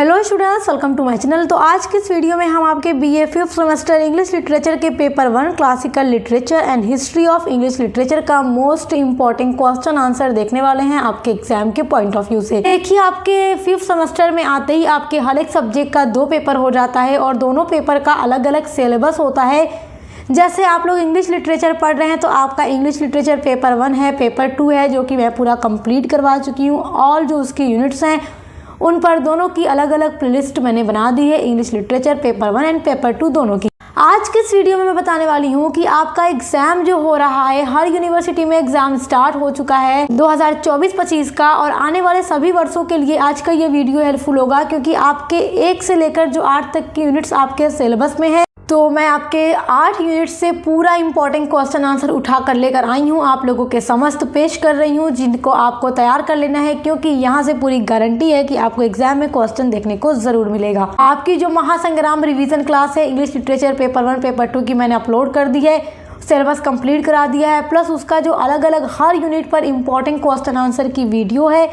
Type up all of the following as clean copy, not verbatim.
Hello students, welcome to my channel. तो आज के इस वीडियो में हम आपके BA 5th semester English literature के paper 1 classical literature and history of English literature का मोस्ट इंपॉर्टेंट क्वेश्चन आंसर देखने वाले हैं आपके एग्जाम के पॉइंट ऑफ व्यू से। देखिए, आपके 5th सेमेस्टर में आते ही आपके हर एक सब्जेक्ट का 2 पेपर हो जाता है और दोनों पेपर का अलग अलग सिलेबस होता है। जैसे आप लोग इंग्लिश लिटरेचर पढ़ रहे हैं तो आपका इंग्लिश लिटरेचर पेपर 1 है, पेपर 2 है जो कि मैं पूरा कंप्लीट करवा चुकी हूँ। और जो उसकी यूनिट्स हैं उन पर दोनों की अलग अलग प्लेलिस्ट मैंने बना दी है, English literature paper 1 and paper 2 दोनों की। आज के इस वीडियो में मैं बताने वाली हूँ कि आपका एग्जाम जो हो रहा है, हर यूनिवर्सिटी में एग्जाम स्टार्ट हो चुका है 2024-25 का, और आने वाले सभी वर्षों के लिए आज का ये वीडियो हेल्पफुल होगा क्योंकि आपके 1 से लेकर जो 8 तक की यूनिट्स आपके सिलेबस में है। तो मैं आपके 8 यूनिट से पूरा इंपॉर्टेंट क्वेश्चन आंसर उठा कर लेकर आई हूँ, आप लोगों के समस्त पेश कर रही हूँ, जिनको आपको तैयार कर लेना है क्योंकि यहाँ से पूरी गारंटी है कि आपको एग्जाम में क्वेश्चन देखने को जरूर मिलेगा। आपकी जो महासंग्राम रिवीजन क्लास है इंग्लिश लिटरेचर पेपर 1 पेपर 2 की मैंने अपलोड कर दी है, सिलेबस कंप्लीट करा दिया है, प्लस उसका जो अलग अलग हर यूनिट पर इंपॉर्टेंट क्वेश्चन आंसर की वीडियो है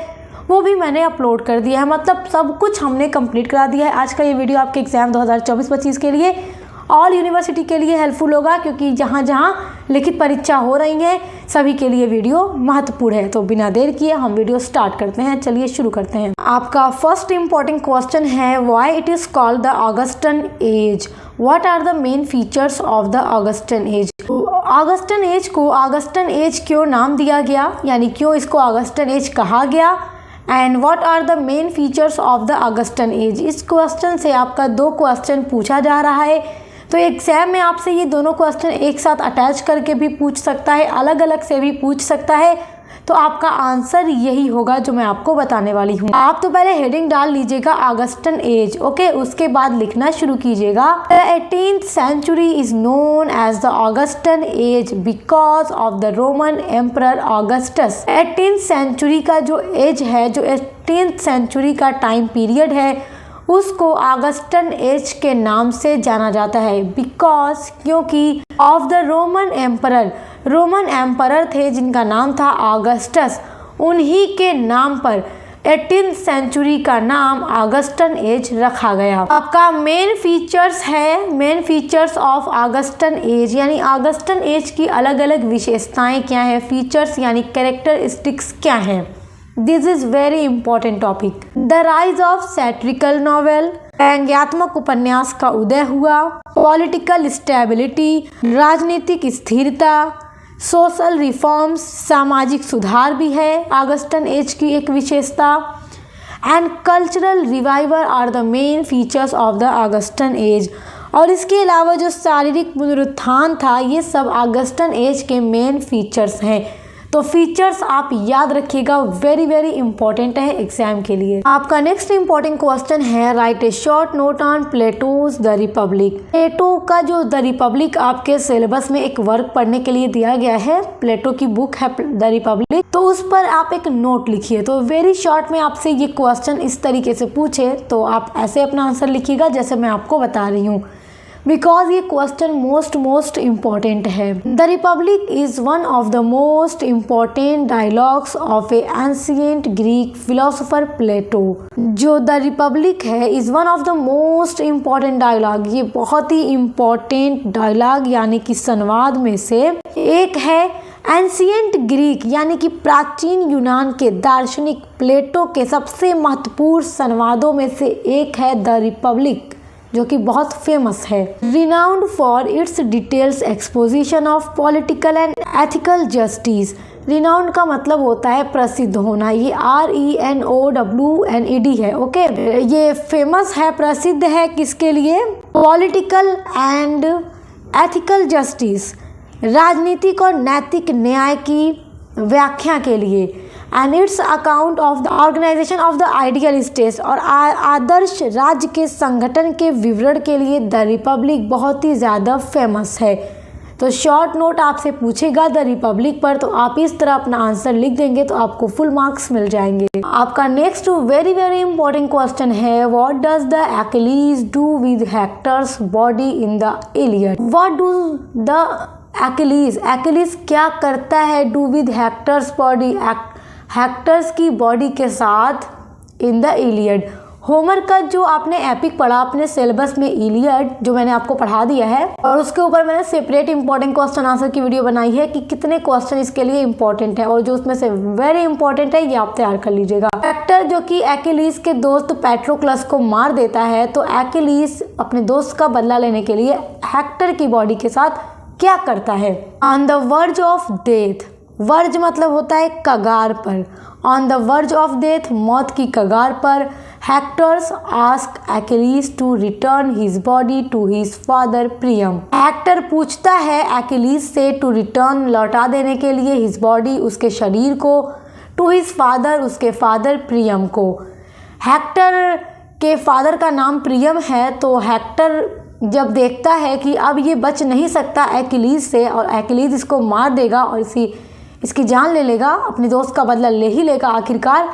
वो भी मैंने अपलोड कर दिया है। मतलब सब कुछ हमने कंप्लीट करा दिया है। आज का ये वीडियो आपके एग्जाम 2024-25 के लिए ऑल यूनिवर्सिटी के लिए हेल्पफुल होगा क्योंकि जहाँ जहाँ लिखित परीक्षा हो रही है सभी के लिए वीडियो महत्वपूर्ण है। तो बिना देर किए हम वीडियो स्टार्ट करते हैं। चलिए शुरू करते हैं। आपका फर्स्ट इंपॉर्टेंट क्वेश्चन है, why it is called the Augustan age, what are the main features of the Augustan age. Augustan age को ऑगस्टन एज क्यों नाम दिया गया, यानी क्यों इसको ऑगस्टन एज कहा गया, and what are the main features of the Augustan age. इस क्वेश्चन से आपका 2 क्वेश्चन पूछा जा रहा है। तो एग्जाम में आपसे ये दोनों क्वेश्चन एक साथ अटैच करके भी पूछ सकता है, अलग अलग से भी पूछ सकता है। तो आपका आंसर यही होगा जो मैं आपको बताने वाली हूँ। आप तो पहले हेडिंग डाल लीजिएगा ऑगस्टन एज, ओके, उसके बाद लिखना शुरू कीजिएगा। 18th century is known as the Augustan age because of the Roman emperor Augustus. 18th century का जो एज है, जो 18th सेंचुरी का टाइम पीरियड है, उसको ऑगस्टन एज के नाम से जाना जाता है। बिकॉज, क्योंकि of the Roman emperor, Roman emperor थे जिनका नाम था ऑगस्टस, उन्हीं के नाम पर 18th सेंचुरी का नाम ऑगस्टन एज रखा गया। आपका मेन फीचर्स है, main features of Augustan age, यानी ऑगस्टन एज की अलग अलग विशेषताएं क्या है, फीचर्स यानी कैरेक्टरिस्टिक्स क्या हैं। This is very important topic. The rise of satirical novel, व्यंग्यात्मक उपन्यास का उदय हुआ, पॉलिटिकल स्टेबिलिटी, राजनीतिक स्थिरता, सोशल रिफॉर्म्स, सामाजिक सुधार भी है ऑगस्टन एज की एक विशेषता, and cultural revival are the main features of the Augustan age. और इसके अलावा जो शारीरिक पुनरुत्थान था, ये सब ऑगस्टन एज के मेन फीचर्स हैं। तो फीचर्स आप याद रखिएगा, वेरी वेरी इंपॉर्टेंट है एग्जाम के लिए। आपका नेक्स्ट इंपॉर्टेंट क्वेश्चन है, write a short note on Plato's the Republic. Plato का जो द रिपब्लिक आपके सिलेबस में एक वर्क पढ़ने के लिए दिया गया है, प्लेटो की बुक है द रिपब्लिक, तो उस पर आप एक नोट लिखिए। तो वेरी शॉर्ट में आपसे ये क्वेश्चन इस तरीके से पूछे तो आप ऐसे अपना आंसर लिखिएगा जैसे मैं आपको बता रही हूँ, बिकॉज ये क्वेश्चन मोस्ट इम्पॉर्टेंट है। The Republic is one of the most important dialogues of a ancient Greek philosopher Plato. जो द रिपब्लिक है is one of the most important dialogue, ये बहुत ही इम्पॉर्टेंट डायलॉग यानी कि संवाद में से एक है। एंशिएंट ग्रीक यानी कि प्राचीन यूनान के दार्शनिक प्लेटो के सबसे महत्वपूर्ण संवादों में से एक है द रिपब्लिक, जो कि बहुत फेमस है। Renowned for its details exposition of political and ethical justice. Renowned का मतलब होता है प्रसिद्ध होना, ये RENOWNED है, ओके। ये फेमस है, प्रसिद्ध है किसके लिए, पॉलिटिकल एंड एथिकल जस्टिस, राजनीतिक और नैतिक न्याय की व्याख्या के लिए, and its account of the organisation of the ideal state, और आदर्श राज्य के संगठन के विवरण के लिए द रिपब्लिक बहुत ही ज़्यादा फेमस है। तो शॉर्ट नोट आपसे पूछेगा द रिपब्लिक पर, तो आप इस तरह अपना आंसर लिख देंगे तो आपको फुल मार्क्स मिल जाएंगे। आपका next very very important question है, what does the Achilles do with Hector's body in the Iliad. What do the Achilles, Achilles क्या करता है do with Hector's body, Hector's की बॉडी के साथ इन द इलियड। होमर का जो आपने एपिक पढ़ा अपने सिलेबस में इलियड, जो मैंने आपको पढ़ा दिया है, और उसके ऊपर मैंने सेपरेट इंपॉर्टेंट क्वेश्चन आंसर की वीडियो बनाई है कि कितने क्वेश्चन इसके लिए इंपॉर्टेंट है, और जो उसमें से वेरी इंपॉर्टेंट है ये आप तैयार कर लीजिएगा। हेक्टर जो कि एक्किलीज के दोस्त पैट्रोक्लस को मार देता है, तो एक्किलीज अपने दोस्त का बदला लेने के लिए हेक्टर की बॉडी के साथ क्या करता है? On the verge of death, verge मतलब होता है कगार पर, on the verge of death मौत की कगार पर, Hector's ask Achilles to return his body to his father Priam. Hector पूछता है एक्किलीज से टू रिटर्न, लौटा देने के लिए, हिज बॉडी उसके शरीर को, टू हिज फादर उसके फादर प्रियम को। हेक्टर के फादर का नाम प्रियम है, तो हेक्टर जब देखता है कि अब ये बच नहीं सकता एक्किलीज से और एक्किलीज इसको मार देगा और इसकी जान ले लेगा, अपने दोस्त का बदला ले ही लेगा आखिरकार,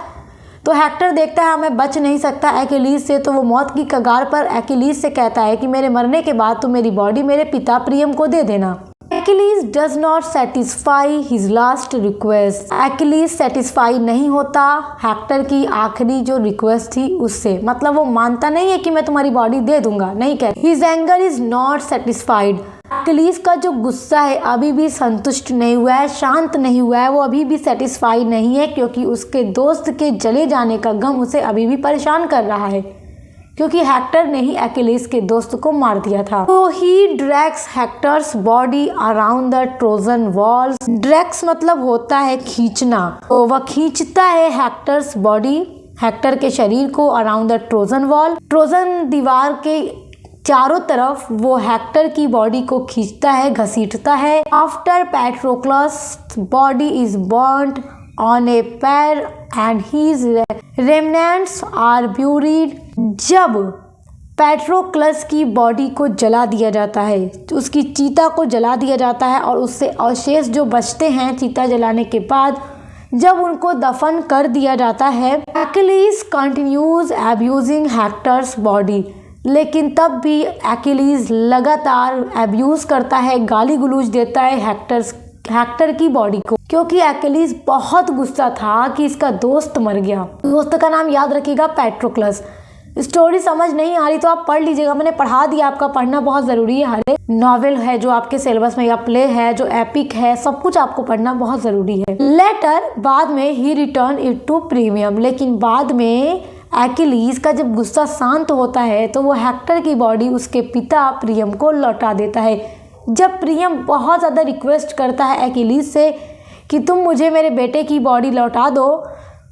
तो हेक्टर देखता है मैं बच नहीं सकता एक्किलीज से, तो वो मौत की कगार पर एक्किलीज से कहता है कि मेरे मरने के बाद तो मेरी बॉडी मेरे पिता प्रियम को दे देना। एक्किलीज does not satisfy his last request, एक्किलीज satisfy नहीं होता हेक्टर की आखिरी जो रिक्वेस्ट थी उससे, मतलब वो मानता नहीं है कि मैं तुम्हारी बॉडी दे दूंगा, नहीं कहता। His anger is not satisfied, एक्किलीज का जो गुस्सा है अभी भी संतुष्ट नहीं हुआ है, शांत नहीं हुआ है, वो अभी भी सेटिस्फाई नहीं है, क्योंकि उसके दोस्त के चले जाने का गम उसे अभी भी परेशान कर रहा है, क्योंकि हेक्टर ने ही एक्किलीज के दोस्त को मार दिया था। तो he drags Hector's body around the Trojan walls, drags मतलब होता है खींचना, तो वह खींचता है हेक्टर्स बॉडी, हेक्टर के शरीर को around the Trojan wall, Trojan दीवार के चारों तरफ वो हेक्टर की बॉडी को खींचता है, घसीटता है। After Patroclus body is burned on a pyre and his remnants are buried, जब पैट्रोक्लस की बॉडी को जला दिया जाता है, उसकी चीता को जला दिया जाता है और उससे अवशेष जो बचते हैं चीता जलाने के बाद, जब उनको दफन कर दिया जाता है, एक्किलीज कंटिन्यूज अब्यूजिंग हेक्टर्स बॉडी, लेकिन तब भी एक्किलीज लगातार अब्यूज़ करता है, गाली गलौज देता है हेक्टर की बॉडी को, क्योंकि एक्किलीज बहुत गुस्सा था कि इसका दोस्त मर गया। दोस्त का नाम याद रखिएगा पैट्रोक्लस। स्टोरी समझ नहीं आ रही तो आप पढ़ लीजिएगा, मैंने पढ़ा दिया, आपका पढ़ना बहुत ज़रूरी है। हर एक नॉवेल है जो आपके सिलेबस में, या प्ले है जो एपिक है, सब कुछ आपको पढ़ना बहुत ज़रूरी है। लेटर बाद में ही रिटर्न इट टू प्रीमियम, लेकिन बाद में एक्किलीज का जब गुस्सा शांत होता है तो वो हेक्टर की बॉडी उसके पिता प्रियम को लौटा देता है। जब प्रियम बहुत ज़्यादा रिक्वेस्ट करता है एक्किलीज से कि तुम मुझे मेरे बेटे की बॉडी लौटा दो,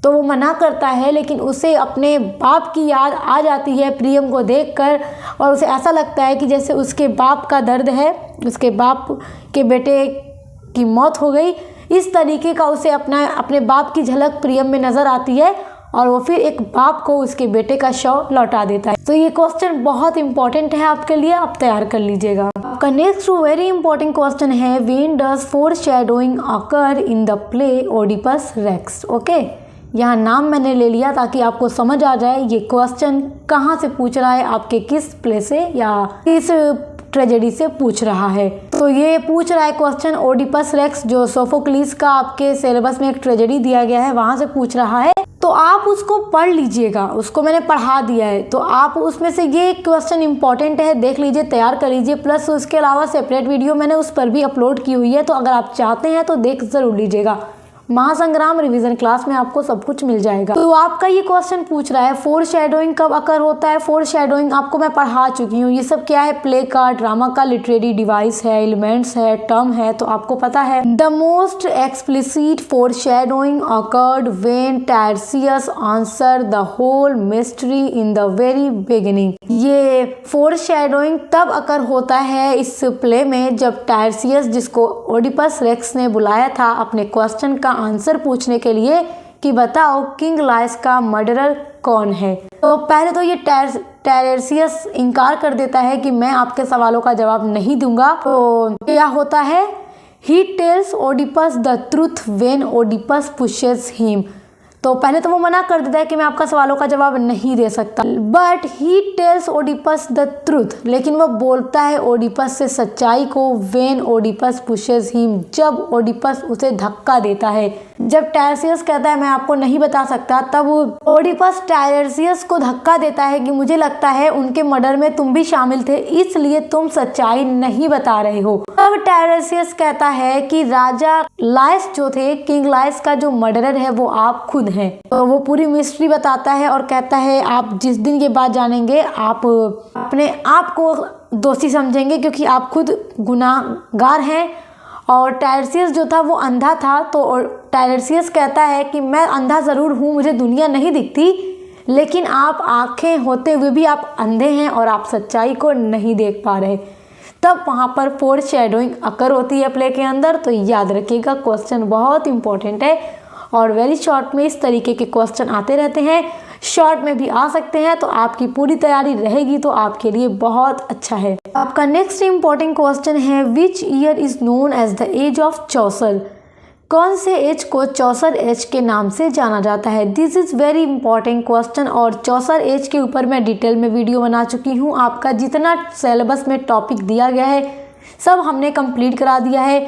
तो वो मना करता है, लेकिन उसे अपने बाप की याद आ जाती है प्रियम को देखकर, और उसे ऐसा लगता है कि जैसे उसके बाप का दर्द है, उसके बाप के बेटे की मौत हो गई, इस तरीके का उसे अपने बाप की झलक प्रियम में नज़र आती है, और वो फिर एक बाप को उसके बेटे का शव लौटा देता है। तो ये क्वेश्चन बहुत इंपॉर्टेंट है आपके लिए, आप तैयार कर लीजिएगा। आपका नेक्स्ट वेरी इंपॉर्टेंट क्वेश्चन है, when does foreshadowing occur in the play Oedipus Rex. Okay, यहाँ नाम मैंने ले लिया ताकि आपको समझ आ जाए ये क्वेश्चन कहाँ से पूछ रहा है, आपके किस प्ले से या किस ट्रेजेडी से पूछ रहा है। तो ये पूछ रहा है क्वेश्चन ओडिपस रेक्स, जो सोफोक्लिस का आपके सिलेबस में एक ट्रेजेडी दिया गया है, वहाँ से पूछ रहा है। तो आप उसको पढ़ लीजिएगा, उसको मैंने पढ़ा दिया है, तो आप उसमें से ये क्वेश्चन इंपॉर्टेंट है, देख लीजिए, तैयार कर लीजिए। प्लस उसके अलावा सेपरेट वीडियो मैंने उस पर भी अपलोड की हुई है, तो अगर आप चाहते हैं तो देख ज़रूर लीजिएगा। महासंग्राम रिवीजन क्लास में आपको सब कुछ मिल जाएगा। तो आपका ये क्वेश्चन पूछ रहा है फोरशैडोइंग कब अकर होता है। फोरशैडोइंग आपको मैं पढ़ा चुकी हूँ, ये सब क्या है, प्ले का, ड्रामा का लिटरेरी डिवाइस है, एलिमेंट्स है, टर्म है, तो आपको पता है। The most explicit foreshadowing occurred when Tiresias answer the whole mystery in the very beginning. ये फोरशैडोइंग तब अकर होता है इस प्ले में जब टायरसियस, जिसको ओडिपस रेक्स ने बुलाया था अपने क्वेश्चन का आंसर पूछने के लिए कि बताओ किंग लायस का मर्डरर कौन है। तो पहले तो ये टायरसियस इनकार कर देता है कि मैं आपके सवालों का जवाब नहीं दूंगा। तो क्या होता है, he tells Oedipus the truth when Oedipus pushes him. तो पहले तो वो मना कर देता है कि मैं आपका सवालों का जवाब नहीं दे सकता, but he tells Oedipus the truth, लेकिन वो बोलता है ओडिपस से सच्चाई को व्हेन ओडिपस पुशेस हिम, जब ओडिपस उसे धक्का देता है, जब टायरसियस कहता है मैं आपको नहीं बता सकता, तब ओडिपस टायरसियस को धक्का देता है कि मुझे लगता है उनके मर्डर में तुम भी शामिल थे, इसलिए तुम सच्चाई नहीं बता रहे हो। तब टायरसियस कहता है कि राजा लायस जो थे, किंग लायस का जो मर्डरर है वो आप खुद हैं। तो वो पूरी मिस्ट्री बताता है और कहता है आप जिस दिन ये बात जानेंगे आप अपने आप को दोषी समझेंगे, क्योंकि आप खुद गुनाहगार हैं। और टायरसियस जो था वो अंधा था, तो टायरसियस कहता है कि मैं अंधा ज़रूर हूँ, मुझे दुनिया नहीं दिखती, लेकिन आप आंखें होते हुए भी आप अंधे हैं और आप सच्चाई को नहीं देख पा रहे। तब वहाँ पर फोरशैडोइंग अकर होती है प्ले के अंदर। तो याद रखिएगा, क्वेश्चन बहुत इंपॉर्टेंट है और वेरी शॉर्ट में इस तरीके के क्वेश्चन आते रहते हैं, शॉर्ट में भी आ सकते हैं। तो आपकी पूरी तैयारी रहेगी तो आपके लिए बहुत अच्छा है। आपका नेक्स्ट इंपॉर्टेंट क्वेश्चन है, which year is known as the age of Chaucer? कौन से एज को चौसर एज के नाम से जाना जाता है? This is very important question और चौसर एज के ऊपर मैं डिटेल में वीडियो बना चुकी हूँ। आपका जितना सिलेबस में टॉपिक दिया गया है सब हमने कंप्लीट करा दिया है।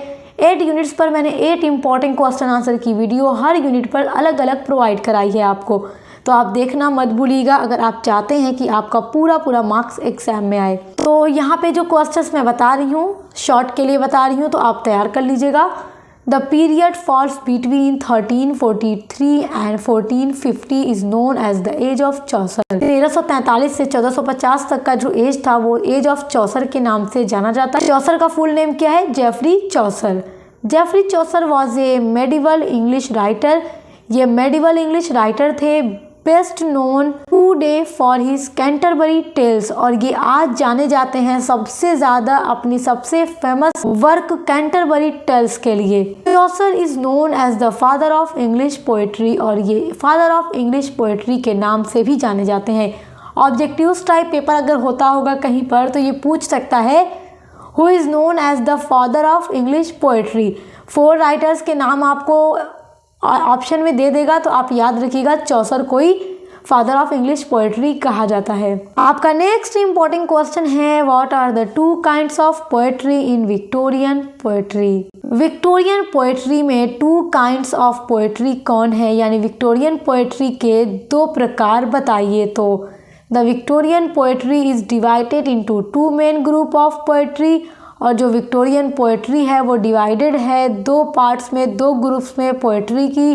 8 यूनिट्स पर मैंने 8 इंपॉर्टेंट क्वेश्चन आंसर की वीडियो हर यूनिट पर अलग अलग प्रोवाइड कराई है आपको, तो आप देखना मत भूलिएगा अगर आप चाहते हैं कि आपका पूरा मार्क्स एग्जाम में आए। तो यहाँ पे जो क्वेश्चंस मैं बता रही हूँ, शॉर्ट के लिए बता रही हूँ, तो आप तैयार कर लीजिएगा। The period falls between 1343 and 1450 is known as the age of Chaucer. 1343 से 1450 तक का जो एज था वो एज ऑफ चौसर के नाम से जाना जाता है। चौसर का फुल नेम क्या है? Geoffrey Chaucer. Geoffrey Chaucer was a medieval English writer. ये मेडिवल इंग्लिश राइटर थे, best known today for his Canterbury Tales, और ये आज जाने जाते हैं सबसे ज़्यादा अपनी सबसे फेमस वर्क कैंटरबरी टेल्स के लिए। Chaucer is known as the father of English poetry, और ये फादर ऑफ इंग्लिश पोएट्री के नाम से भी जाने जाते हैं। ऑब्जेक्टिव टाइप पेपर अगर होता होगा कहीं पर तो ये पूछ सकता है, who is known as the father of English poetry. 4 writers के नाम आपको ऑप्शन में दे देगा, तो आप याद रखिएगा चौसर को ही फादर ऑफ इंग्लिश पोएट्री कहा जाता है। आपका नेक्स्ट इंपॉर्टेंट क्वेश्चन है, what are the 2 kinds of poetry in Victorian poetry? Victorian poetry में 2 काइंड्स ऑफ पोएट्री कौन है, यानी विक्टोरियन पोएट्री के 2 प्रकार बताइए। तो the Victorian poetry is divided into 2 main group of poetry, और जो विक्टोरियन पोएट्री है वो डिवाइडेड है 2 पार्ट्स में, 2 ग्रुप्स में पोएट्री की।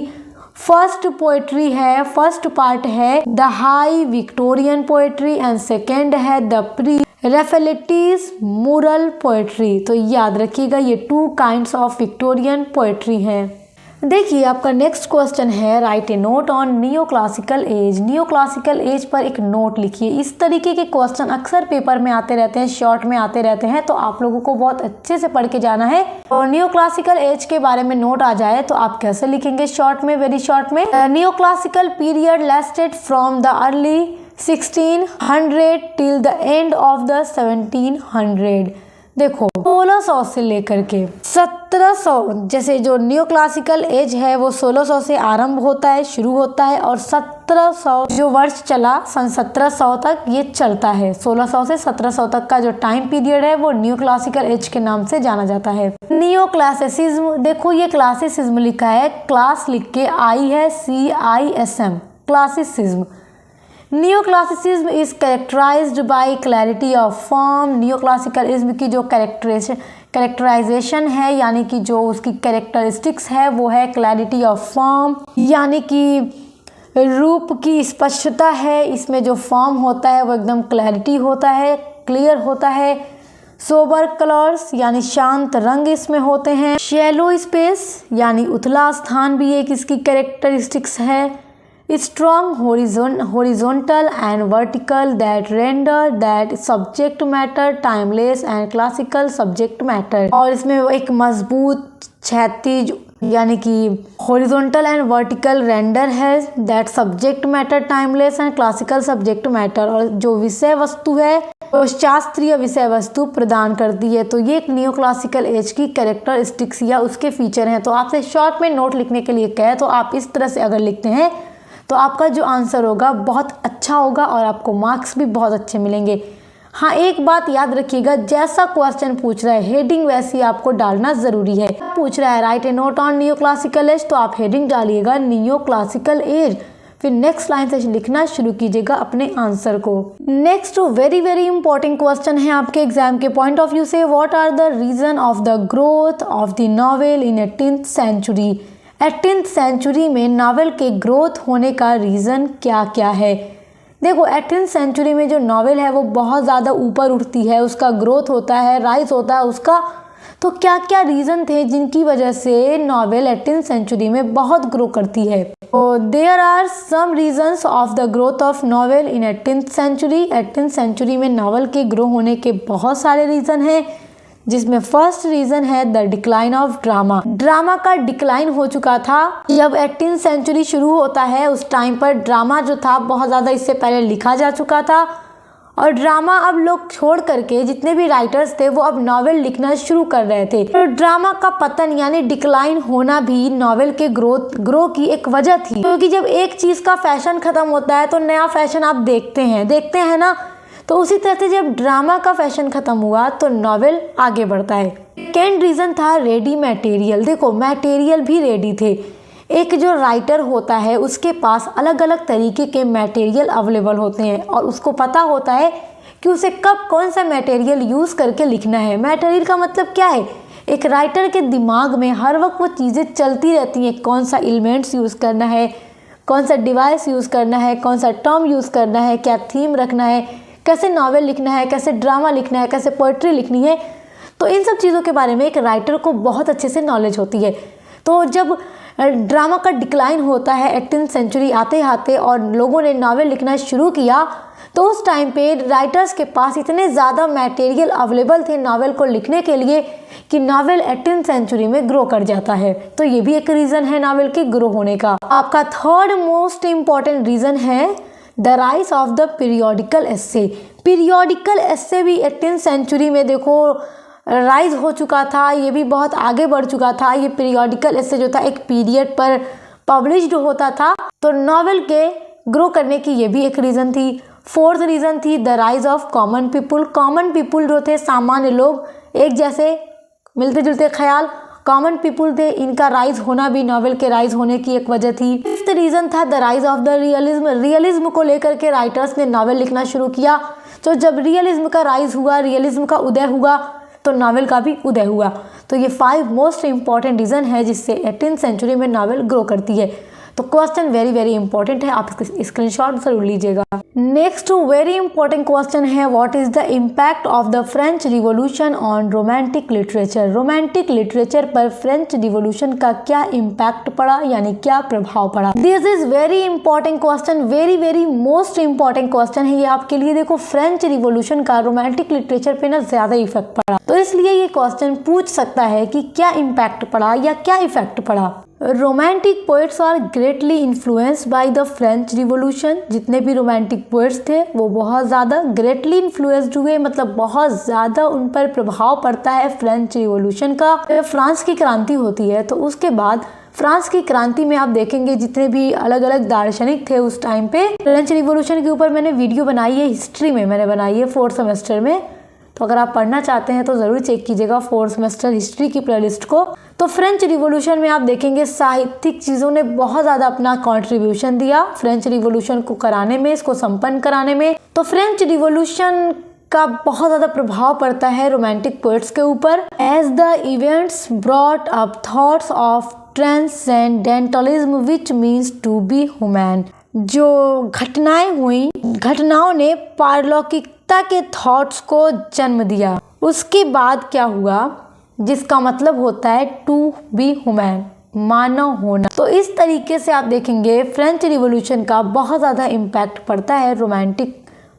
फर्स्ट पोएट्री है, फर्स्ट पार्ट है the high Victorian poetry and second है द प्री रेफेलेटीज मोरल पोएट्री। तो याद रखिएगा ये 2 काइंड्स ऑफ विक्टोरियन पोएट्री हैं। देखिए आपका नेक्स्ट क्वेश्चन है, write a note on neo classical age. Neo classical age पर एक नोट लिखिए। इस तरीके के क्वेश्चन अक्सर पेपर में आते रहते हैं, शॉर्ट में आते रहते हैं, तो आप लोगों को बहुत अच्छे से पढ़ के जाना है। और नियो क्लासिकल एज के बारे में नोट आ जाए तो आप कैसे लिखेंगे शॉर्ट में, वेरी शॉर्ट में? Neo classical period lasted from the early 1600 till the end of the 1700। देखो 1600 से लेकर के 1700, जैसे जो न्यू क्लासिकल एज है वो 1600 से आरंभ होता है, शुरू होता है, और 1700 जो वर्ष चला सन 1700 तक ये चलता है। 1600 से 1700 तक का जो टाइम पीरियड है वो न्यू क्लासिकल एज के नाम से जाना जाता है। नियो क्लासिसिज्म, देखो ये क्लासिसिज्म लिखा है, क्लास लिख के आई है CISM, classicism. Neoclassicism is characterized by clarity of form. Neoclassicalism की जो कैरेक्टराइजेशन है, यानी कि जो उसकी कैरेक्टरिस्टिक्स है वो है क्लैरिटी ऑफ फॉर्म, यानी कि रूप की स्पष्टता है। इसमें जो फॉर्म होता है वो एकदम क्लैरिटी होता है, क्लियर होता है। सोबर कलर्स यानी शांत रंग इसमें होते हैं। शैलो स्पेस यानी उथला स्थान भी एक इसकी कैरेक्टरिस्टिक्स है। Strong horizontal and vertical that render that subject matter timeless and classical subject matter। और इसमें एक मजबूत क्षैतिज यानी कि horizontal and vertical render है that subject matter timeless and classical subject matter, और जो विषय वस्तु है वो शास्त्रीय विषय वस्तु प्रदान करती है। तो ये एक न्यू क्लासिकल एज की कैरेक्टरिस्टिक्स या उसके फीचर हैं। तो आपसे शॉर्ट में नोट लिखने के लिए कहे तो आप इस तरह से अगर लिखते हैं तो आपका जो आंसर होगा बहुत अच्छा होगा और आपको मार्क्स भी बहुत अच्छे मिलेंगे। हाँ, एक बात याद रखिएगा, जैसा क्वेश्चन पूछ रहा है हेडिंग वैसी आपको डालना ज़रूरी है। पूछ रहा है write a note on new classical age, तो आप हेडिंग डालिएगा न्यू क्लासिकल एज, फिर नेक्स्ट लाइन से लिखना शुरू कीजिएगा अपने आंसर को। Next very very important question है आपके एग्जाम के पॉइंट ऑफ व्यू से, what are the reason of the growth of the novel in 18th century. 18th century में नावल के ग्रोथ होने का रीज़न क्या क्या है। देखो 18th सेंचुरी में जो नावल है वो बहुत ज़्यादा ऊपर उठती है, उसका ग्रोथ होता है, राइज होता है उसका। तो क्या क्या रीज़न थे जिनकी वजह से नावल 18th सेंचुरी में बहुत ग्रो करती है। तो there are some reasons of the growth of novel in 18th century. 18th century में नावल के ग्रो होने के बहुत सारे रीज़न हैं, जिसमें फर्स्ट रीज़न है the decline of drama. Drama का डिक्लाइन हो चुका था जब 18th सेंचुरी शुरू होता है, उस टाइम पर ड्रामा जो था बहुत ज़्यादा इससे पहले लिखा जा चुका था, और ड्रामा अब लोग छोड़ करके जितने भी राइटर्स थे वो अब नावल लिखना शुरू कर रहे थे। तो ड्रामा का पतन यानी डिक्लाइन होना भी नावल के ग्रो की एक वजह थी, क्योंकि जब एक चीज़ का फैशन ख़त्म होता है तो नया फैशन आप देखते हैं ना। तो उसी तरह से जब ड्रामा का फैशन ख़त्म हुआ तो नावल आगे बढ़ता है। सेकेंड रीज़न था रेडी मटेरियल। देखो मटेरियल भी रेडी थे। एक जो राइटर होता है उसके पास अलग अलग तरीके के मटेरियल अवेलेबल होते हैं, और उसको पता होता है कि उसे कब कौन सा मटेरियल यूज़ करके लिखना है। मटेरियल का मतलब क्या है, एक राइटर के दिमाग में हर वक्त वो चीज़ें चलती रहती हैं, कौन सा एलिमेंट्स यूज़ करना है, कौन सा डिवाइस यूज़ करना है, कौन सा टर्म यूज़ करना है, क्या थीम रखना है, कैसे नावल लिखना है, कैसे ड्रामा लिखना है, कैसे पोइट्री लिखनी है। तो इन सब चीज़ों के बारे में एक राइटर को बहुत अच्छे से नॉलेज होती है। तो जब ड्रामा का डिक्लाइन होता है 18th सेंचुरी आते आते और लोगों ने नावल लिखना शुरू किया, तो उस टाइम पे राइटर्स के पास इतने ज़्यादा मटेरियल अवेलेबल थे नावल को लिखने के लिए कि नावल 18th सेंचुरी में ग्रो कर जाता है। तो ये भी एक रीज़न है नावल के ग्रो होने का। आपका थर्ड मोस्ट इम्पॉर्टेंट रीज़न है the rise of the periodical essay. Periodical essay भी 18th सेंचुरी में देखो राइज हो चुका था, ये भी बहुत आगे बढ़ चुका था। ये पीरियोडिकल एस्से जो था एक पीरियड पर पब्लिश्ड होता था। तो नावल के ग्रो करने की ये भी एक रीज़न थी। फोर्थ रीज़न थी the rise of common people. Common people जो थे, सामान्य लोग, एक जैसे मिलते जुलते ख्याल कॉमन पीपुल थे, इनका राइज होना भी नावल के राइज होने की एक वजह थी। फिफ्थ रीज़न था the rise of the realism. Realism को लेकर के राइटर्स ने नावल लिखना शुरू किया। तो जब रियलिज्म का राइज हुआ, रियलिज्म का उदय हुआ, तो नावल का भी उदय हुआ। तो ये 5 मोस्ट इंपॉर्टेंट रीज़न है जिससे 18th सेंचुरी में नावल ग्रो करती है। तो क्वेश्चन वेरी वेरी इंपॉर्टेंट है, आप स्क्रीनशॉट जरूर लीजिएगा। नेक्स्ट वेरी इंपॉर्टेंट क्वेश्चन है what is the impact of the French revolution on romantic literature. Romantic literature पर फ्रेंच रिवॉल्यूशन का क्या इम्पैक्ट पड़ा, यानी क्या प्रभाव पड़ा। This is very important question, very very most important question है ये आपके लिए। देखो फ्रेंच रिवॉल्यूशन का रोमांटिक लिटरेचर पे ना ज्यादा इफेक्ट पड़ा, तो इसलिए ये क्वेश्चन पूछ सकता है कि क्या इम्पैक्ट पड़ा या क्या इफेक्ट पड़ा। Romantic poets are greatly influenced by the French Revolution. जितने भी रोमांटिक पोएट्स थे वो बहुत ज़्यादा ग्रेटली इन्फ्लुएंस्ड हुए, मतलब बहुत ज़्यादा उन पर प्रभाव पड़ता है फ्रेंच रिवॉल्यूशन का। फ्रांस की क्रांति होती है तो उसके बाद फ्रांस की क्रांति में आप देखेंगे जितने भी अलग अलग दार्शनिक थे उस टाइम पे। फ्रेंच रिवॉल्यूशन के ऊपर मैंने वीडियो बनाई है, हिस्ट्री में मैंने बनाई है 4th सेमेस्टर में, तो अगर आप पढ़ना चाहते हैं तो ज़रूर चेक कीजिएगा 4th सेमेस्टर हिस्ट्री की प्लेलिस्ट को। तो फ्रेंच रिवॉल्यूशन में आप देखेंगे साहित्यिक चीज़ों ने बहुत ज़्यादा अपना कंट्रीब्यूशन दिया फ्रेंच रिवॉल्यूशन को कराने में, इसको संपन्न कराने में। तो फ्रेंच रिवॉल्यूशन का बहुत ज़्यादा प्रभाव पड़ता है रोमांटिक पोएट्स के ऊपर। As the events brought up thoughts of transcendentalism which means to be human. जो घटनाएं हुई, घटनाओं ने पारलौकिकता के थॉट्स को जन्म दिया। उसके बाद क्या हुआ, जिसका मतलब होता है टू बी ह्यूमन, मानव होना। तो इस तरीके से आप देखेंगे फ्रेंच रिवॉल्यूशन का बहुत ज़्यादा इम्पैक्ट पड़ता है रोमांटिक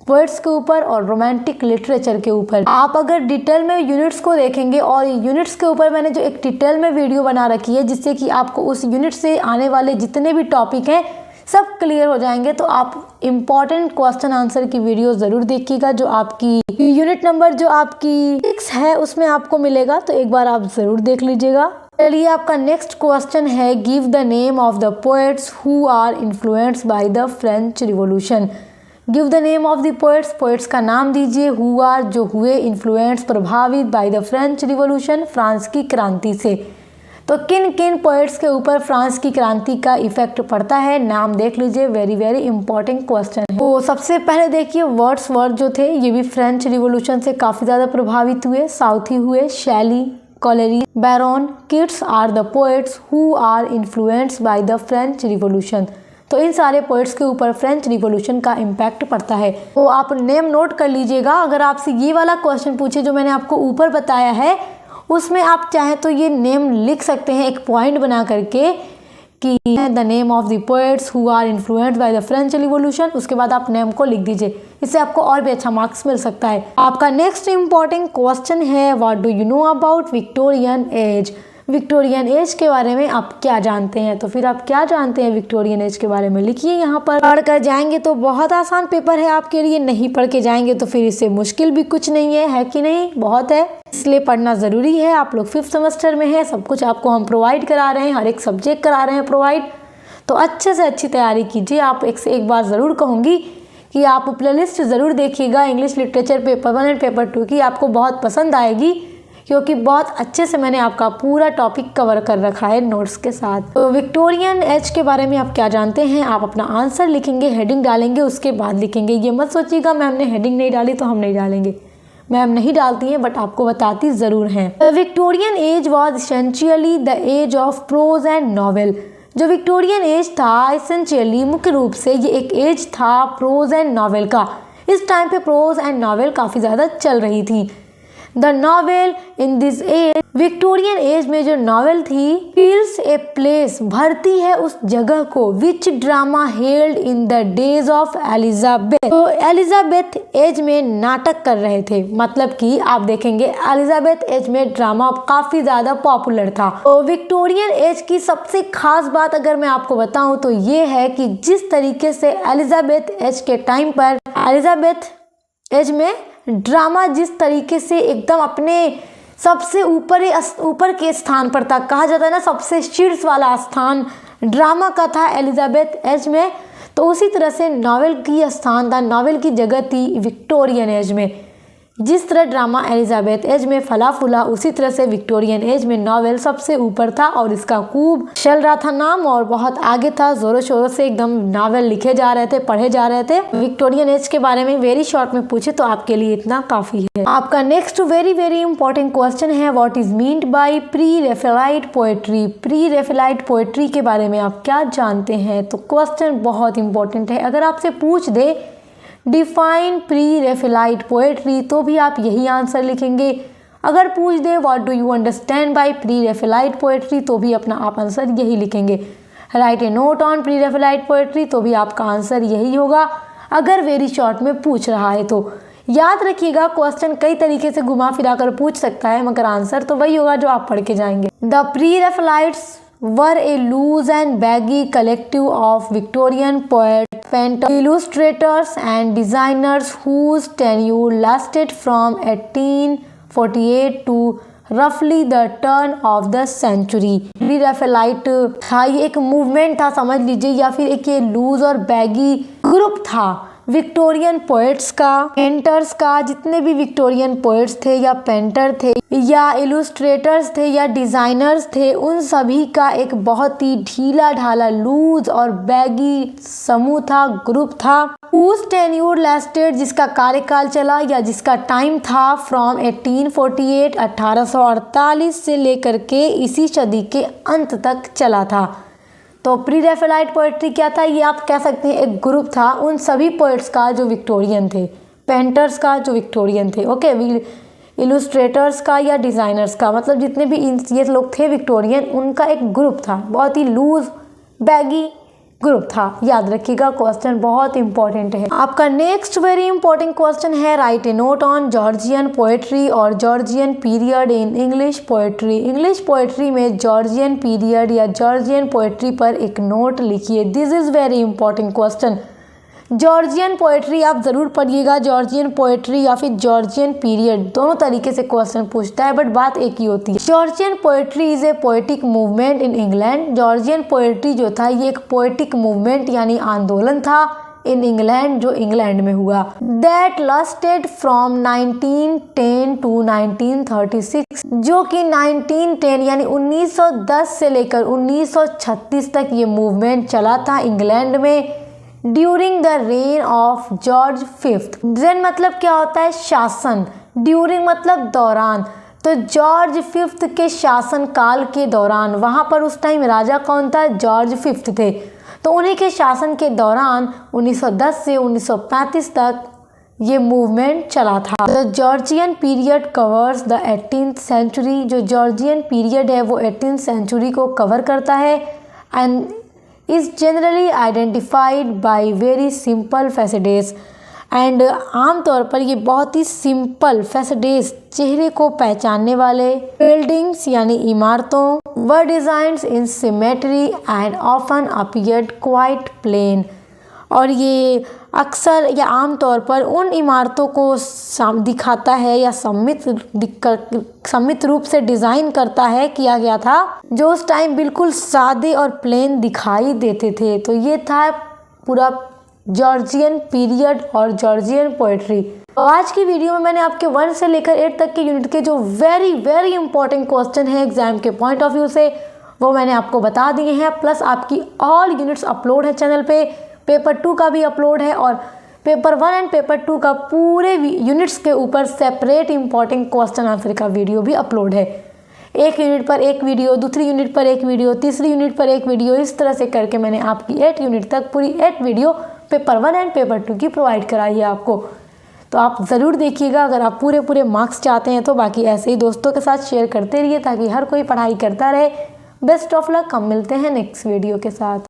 पोएट्स के ऊपर और रोमांटिक लिटरेचर के ऊपर। आप अगर डिटेल में यूनिट्स को देखेंगे, और यूनिट्स के ऊपर मैंने जो एक डिटेल में वीडियो बना रखी है जिससे कि आपको उस यूनिट से आने वाले जितने भी टॉपिक हैं सब क्लियर हो जाएंगे। तो आप इम्पॉर्टेंट क्वेश्चन आंसर की वीडियो ज़रूर देखिएगा, जो आपकी यूनिट नंबर जो आपकी 6 है उसमें आपको मिलेगा, तो एक बार आप ज़रूर देख लीजिएगा। चलिए आपका नेक्स्ट क्वेश्चन है give the name of the poets who are influenced by the French Revolution. Give the name of the poets, poets का नाम दीजिए। हु आर, जो हुए इन्फ्लुएंस, प्रभावित by the French Revolution, France की क्रांति से। तो किन किन पोएट्स के ऊपर फ्रांस की क्रांति का इफेक्ट पड़ता है, नाम देख लीजिए, वेरी वेरी इंपॉर्टेंट क्वेश्चन है। तो सबसे पहले देखिए वर्ड्सवर्थ जो थे ये भी फ्रेंच रिवॉल्यूशन से काफ़ी ज़्यादा प्रभावित हुए। साउथी हुए, Shelley, Coleridge, Byron, Keats are the poets who are influenced by the French Revolution. तो इन सारे पोएट्स के ऊपर फ्रेंच रिवॉल्यूशन का इम्पैक्ट पड़ता है। तो आप नेम नोट कर लीजिएगा। अगर आपसे ये वाला क्वेश्चन पूछे जो मैंने आपको ऊपर बताया है, उसमें आप चाहें तो ये नेम लिख सकते हैं एक पॉइंट बना करके कि the name of the poets who are influenced by the French Revolution. उसके बाद आप नेम को लिख दीजिए, इससे आपको और भी अच्छा मार्क्स मिल सकता है। आपका नेक्स्ट इंपॉर्टेंट क्वेश्चन है what do you know about Victorian age. Victorian as के बारे में आप क्या जानते हैं। तो फिर आप क्या जानते हैं विक्टोरियन एज के बारे में लिखिए यहाँ पर। पढ़ कर जाएंगे तो बहुत आसान पेपर है आपके लिए, नहीं पढ़ के जाएंगे तो फिर इससे मुश्किल भी कुछ नहीं है कि नहीं, बहुत है। इसलिए पढ़ना ज़रूरी है। आप लोग 5th सेमेस्टर में है, सब कुछ आपको हम प्रोवाइड करा रहे हैं, हर एक सब्जेक्ट करा रहे हैं प्रोवाइड। तो अच्छे से अच्छी तैयारी कीजिए। आप एक से एक बार ज़रूर कहूँगी कि आप प्लेलिस्ट ज़रूर देखिएगा English literature paper 1 and paper 2 की, आपको बहुत पसंद आएगी क्योंकि बहुत अच्छे से मैंने आपका पूरा टॉपिक कवर कर रखा है नोट्स के साथ। तो विक्टोरियन एज के बारे में आप क्या जानते हैं, आप अपना आंसर लिखेंगे, हेडिंग डालेंगे, उसके बाद लिखेंगे। ये मत सोचिएगा मैम ने हेडिंग नहीं डाली तो हम नहीं डालेंगे, मैम नहीं डालती हैं बट आपको बताती ज़रूर हैं। Victorian age was essentially the age of prose and novel. जो विक्टोरियन एज था एसेंशियली मुख्य रूप से ये एक एज था प्रोज एंड नॉवेल का। इस टाइम पे प्रोज एंड नॉवेल काफ़ी ज़्यादा चल रही थी। The novel in this age, Victorian age में जो नॉवेल थी, फिल्स ए प्लेस, भरती है उस जगह को, which drama held in the days of Elizabeth. तो एलिजाबेथ एज में नाटक कर रहे थे, मतलब कि आप देखेंगे एलिजाबेथ एज में ड्रामा काफी ज्यादा पॉपुलर था। तो विक्टोरियन एज की सबसे खास बात अगर मैं आपको बताऊं तो ये है कि जिस तरीके से एलिजाबेथ एज के टाइम पर, एलिजाबेथ एज में ड्रामा जिस तरीके से एकदम अपने सबसे ऊपर के स्थान पर था, कहा जाता है ना सबसे शीर्ष वाला स्थान ड्रामा का था एलिजाबेथ एज में, तो उसी तरह से नॉवेल की स्थान था, नॉवेल की जगह थी विक्टोरियन एज में। जिस तरह ड्रामा एलिजाबेथ एज में फला फूला, उसी तरह से विक्टोरियन एज में नॉवेल सबसे ऊपर था और इसका खूब चल रहा था नाम और बहुत आगे था, जोरों शोरों से एकदम नॉवेल लिखे जा रहे थे, पढ़े जा रहे थे। विक्टोरियन एज के बारे में वेरी शॉर्ट में पूछे तो आपके लिए इतना काफी है। आपका next very very important question है what is meant by pre Raphaelite poetry. Pre Raphaelite poetry के बारे में आप क्या जानते हैं। तो क्वेश्चन बहुत इंपॉर्टेंट है। अगर आपसे पूछ दे डिफाइन प्री रैफेलाइट पोएट्री तो भी आप यही आंसर लिखेंगे। अगर पूछ दे what do you understand by pre Raphaelite poetry तो भी अपना आप आंसर यही लिखेंगे। Write a note on pre Raphaelite poetry तो भी आपका आंसर यही होगा अगर वेरी शॉर्ट में पूछ रहा है तो। याद रखिएगा क्वेश्चन कई तरीके से घुमा फिरा कर पूछ सकता है मगर आंसर तो वही होगा जो आप पढ़ के जाएंगे। The pre Raphaelites were a loose and baggy collective of Victorian poets, painters, illustrators and designers whose tenure lasted from 1848 to roughly the turn of the century। Pre Raphaelite था ये एक मूवमेंट था समझ लीजिए, या फिर एक ये लूज और बैगी ग्रुप था विक्टोरियन पोएट्स का, पेंटर्स का, जितने भी विक्टोरियन पोएट्स थे या पेंटर थे या इलुस्ट्रेटर्स थे या डिज़ाइनर्स थे, उन सभी का एक बहुत ही ढीला ढाला लूज और बैगी समूह था, ग्रुप था। उस टेन्यूर लास्टेड जिसका कार्यकाल चला या जिसका टाइम था फ्रॉम 1848 1848 से लेकर के इसी सदी के अंत तक चला था। तो प्री रैफेलाइट पोएट्री क्या था, ये आप कह सकते हैं एक ग्रुप था उन सभी पोएट्स का जो विक्टोरियन थे, पेंटर्स का जो विक्टोरियन थे, ओके, इलुस्ट्रेटर्स का या डिज़ाइनर्स का, मतलब जितने भी ये लोग थे विक्टोरियन, उनका एक ग्रुप था, बहुत ही लूज बैगी ग्रुप था। याद रखिएगा क्वेश्चन बहुत इंपॉर्टेंट है। आपका नेक्स्ट वेरी इंपॉर्टेंट क्वेश्चन है write a note on Georgian poetry और Georgian period in English poetry. English poetry में जॉर्जियन पीरियड या जॉर्जियन पोएट्री पर एक नोट लिखिए। This is very important question. Georgian poetry आप ज़रूर पढ़िएगा, जॉर्जियन पोएट्री या फिर जॉर्जियन पीरियड, दोनों तरीके से क्वेश्चन पूछता है बट बात एक ही होती है। Georgian poetry is a poetic movement in England. Georgian poetry जो था ये एक पोएटिक मूवमेंट यानी आंदोलन था इन इंग्लैंड, जो इंग्लैंड में हुआ। दैट लास्टेड फ्रॉम 1910 टू 1936, जो कि 1910 यानी 1910 से लेकर 1936 तक ये मूवमेंट चला था इंग्लैंड में। During the rain of George fifth. Rain मतलब क्या होता है? शासन। ड्यूरिंग मतलब दौरान। तो जॉर्ज फिफ्थ के शासन काल के दौरान, वहाँ पर उस टाइम राजा कौन था? जॉर्ज फिफ्थ थे। तो उन्हीं के शासन के दौरान 1910 से 1935 तक ये मूवमेंट चला था। The Georgian period covers the 18th century. जो जॉर्जियन पीरियड है वो 18th सेंचुरी को कवर करता है। And is generally identified by very simple facades. And आमतौर पर ये बहुत ही सिंपल फैसेडेस, चेहरे को पहचानने वाले बिल्डिंग्स यानी इमारतों were designs in symmetry and often appeared quite plain. और ये अक्सर या आमतौर पर उन इमारतों को दिखाता है या सममित रूप से डिज़ाइन करता है, किया गया था, जो उस टाइम बिल्कुल सादे और प्लेन दिखाई देते थे। तो ये था पूरा जॉर्जियन पीरियड और जॉर्जियन पोएट्री। तो आज की वीडियो में मैंने आपके 1 से लेकर 8 तक के यूनिट के जो वेरी इंपॉर्टेंट क्वेश्चन है एग्जाम के पॉइंट ऑफ व्यू से, वो मैंने आपको बता दिए हैं। प्लस आपकी ऑल यूनिट्स अपलोड है चैनल पे। पेपर 2 का भी अपलोड है और पेपर 1 एंड पेपर 2 का पूरे यूनिट्स के ऊपर सेपरेट इंपॉर्टेंट क्वेश्चन आंसर का वीडियो भी अपलोड है। एक यूनिट पर एक वीडियो, दूसरी यूनिट पर एक वीडियो, तीसरी यूनिट पर एक वीडियो, इस तरह से करके मैंने आपकी 8 यूनिट तक पूरी 8 वीडियो पेपर 1 एंड पेपर 2 की प्रोवाइड कराई है आपको। तो आप ज़रूर देखिएगा अगर आप पूरे मार्क्स चाहते हैं तो। बाकी ऐसे ही दोस्तों के साथ शेयर करते रहिए ताकि हर कोई पढ़ाई करता रहे। Best of luck. हम मिलते हैं नेक्स्ट वीडियो के साथ।